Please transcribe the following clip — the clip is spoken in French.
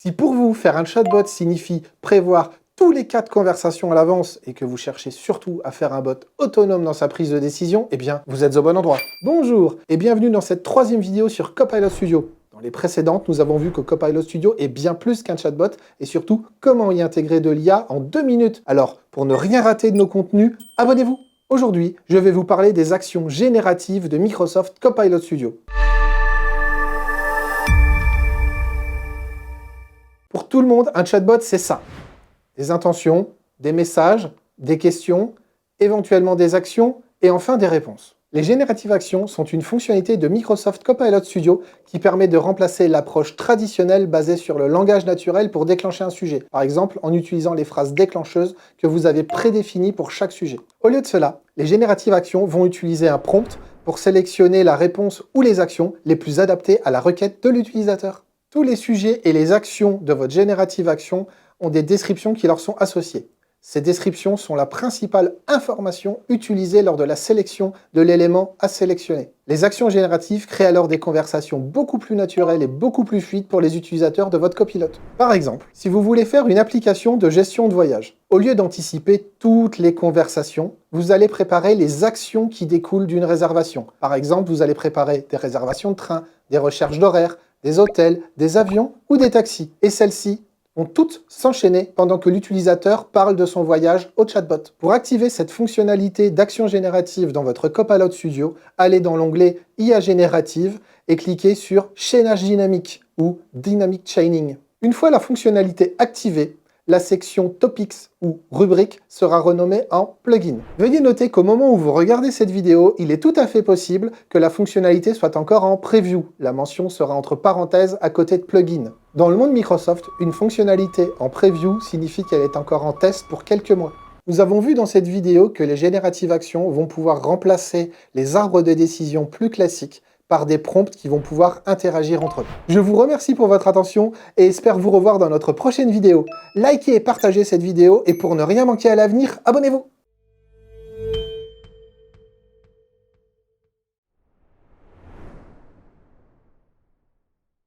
Si pour vous, faire un chatbot signifie prévoir tous les cas de conversation à l'avance et que vous cherchez surtout à faire un bot autonome dans sa prise de décision, eh bien, vous êtes au bon endroit. Bonjour et bienvenue dans cette troisième vidéo sur Copilot Studio. Dans les précédentes, nous avons vu que Copilot Studio est bien plus qu'un chatbot et surtout comment y intégrer de l'IA en 2 minutes. Alors, pour ne rien rater de nos contenus, abonnez-vous. Aujourd'hui, je vais vous parler des actions génératives de Microsoft Copilot Studio. Pour tout le monde, un chatbot, c'est ça. Des intentions, des messages, des questions, éventuellement des actions et enfin des réponses. Les Generative Actions sont une fonctionnalité de Microsoft Copilot Studio qui permet de remplacer l'approche traditionnelle basée sur le langage naturel pour déclencher un sujet, par exemple en utilisant les phrases déclencheuses que vous avez prédéfinies pour chaque sujet. Au lieu de cela, les Generative Actions vont utiliser un prompt pour sélectionner la réponse ou les actions les plus adaptées à la requête de l'utilisateur. Tous les sujets et les actions de votre Generative Action ont des descriptions qui leur sont associées. Ces descriptions sont la principale information utilisée lors de la sélection de l'élément à sélectionner. Les actions génératives créent alors des conversations beaucoup plus naturelles et beaucoup plus fluides pour les utilisateurs de votre copilote. Par exemple, si vous voulez faire une application de gestion de voyage, au lieu d'anticiper toutes les conversations, vous allez préparer les actions qui découlent d'une réservation. Par exemple, vous allez préparer des réservations de train, des recherches d'horaires, des hôtels, des avions ou des taxis. Et celles-ci vont toutes s'enchaîner pendant que l'utilisateur parle de son voyage au chatbot. Pour activer cette fonctionnalité d'action générative dans votre Copilot Studio, allez dans l'onglet IA générative et cliquez sur Chaînage dynamique ou Dynamic Chaining. Une fois la fonctionnalité activée, la section Topics ou Rubriques sera renommée en Plugin. Veuillez noter qu'au moment où vous regardez cette vidéo, il est tout à fait possible que la fonctionnalité soit encore en Preview. La mention sera entre parenthèses à côté de Plugin. Dans le monde Microsoft, une fonctionnalité en Preview signifie qu'elle est encore en test pour quelques mois. Nous avons vu dans cette vidéo que les Generative Actions vont pouvoir remplacer les arbres de décision plus classiques par des prompts qui vont pouvoir interagir entre eux. Je vous remercie pour votre attention et espère vous revoir dans notre prochaine vidéo. Likez et partagez cette vidéo et pour ne rien manquer à l'avenir, abonnez-vous!